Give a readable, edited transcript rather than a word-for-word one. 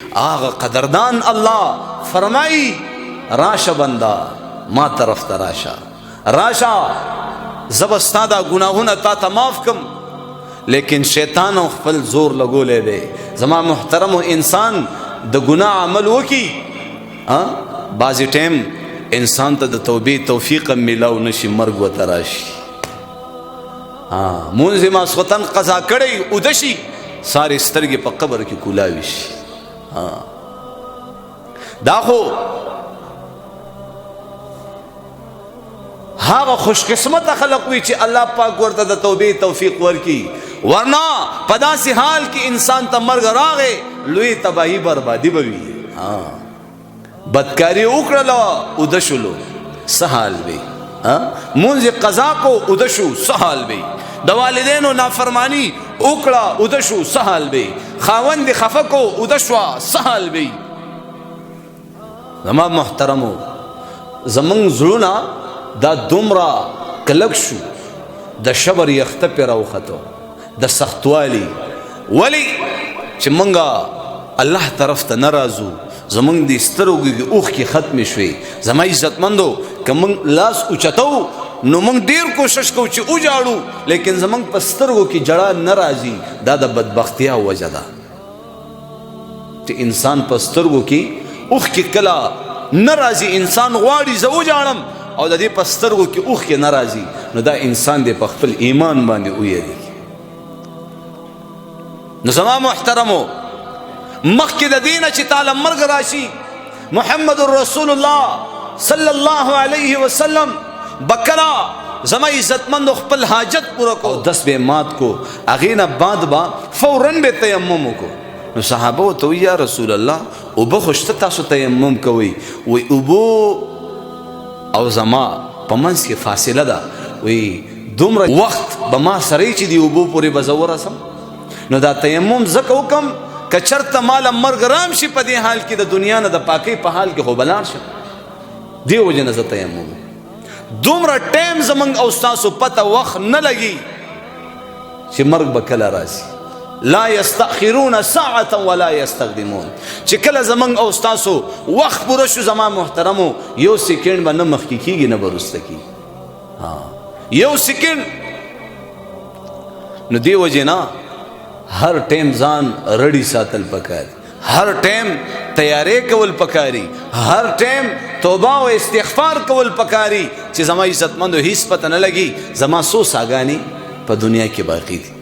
آغا قدردان اللہ فرمائی راشا بندہ ما طرف تا راشا زبستا دا گناہونا تا تا معاف کم، لیکن شیطانو خپل زور لگو لے دے زما محترم و انسان دا گناہ عمل وکی بعضی ٹیم انسان تا دا توبی توفیق ملاو نشی مرگ و تراشی مونزی ماسخوتن قضا کڑی ادشی ساری سترگی پا قبر کی کولاویشی داخو ہاں خوش قسمت خلق ہوئی چی اللہ پاک ورطا دا توبی توفیق ورکی، ورنہ پدا سی حال کی انسان تا مرگ راغے لوی تباہی بربادی بوی بدکاری اکرلو ادشلو سحال بی منزی قضا کو ادشو سحال بی دا والدینو نافرمانی اکڑا ادشو سحال بی خاوند خفکو ادشوا سحال بی زمان محترمو زمان زلونا دا دمرا کلک شو دا شبر یخت پی روختو دا سختوالی ولی چی منگا اللہ طرف تا نرازو زمان دی ستروگی اوخ کی ختم شوی زمان عزت مندو کہ منگ لاس اچتو نو منگ دیر کوشش کو چی اجاڑو لیکن زمان پسترگو کی جڑا نرازی دا دا بدبختیا وجہ دا چی انسان پسترگو کی اوخ کی کلا نرازی انسان غواری زا اجاڑم اور دا دی پسترگو کی اوخ کی نرازی نو دا انسان دی پخپل ایمان باندی اوئی دی نو زمان محترمو مخی دا دینا چی تعالی مرگ راشی محمد الرسول اللہ صلی اللہ علیہ وسلم بکرا زمان عزتمند خپل حاجت پورا کو دس بے مات کو اغینا بعد با فوراً بے تیممو کو نو صحابہ تو یا رسول اللہ اوبا خوشتا تاسو تیمم کوئی وی اوبو او زما پمنس کی فاصلہ دا وی دومره وقت بما سری چی دی اوبو پوری بزور اسم نو دا تیمم زکو کم کچرت مالا مرگ رام شی پا دی حال کی دا دنیا نا دا پاکی پا حال کی خوبلار شا دیو جن از تیمم دومره ٹیم زمنگ اوستاسو پتا وقت نلگی چی مرگ بکلا راسی لا یستأخرون ساعتا ولا یستقدمون چی کل زمنگ اوستاسو وقت پورشو زمان محترمو یو سیکنڈ با نمخ کی گی نبرستکی یو سیکنڈ نو دیو جنا ہر ٹیم زان رڑی ساتل پکاری ہر ٹیم تیارے کول پکاری ہر ٹیم توبہ و استغفار کول پکاری چی زمان عزت مندو حیث پتہ نہ لگی زمان سو ساگانی پا دنیا کی باقی تھی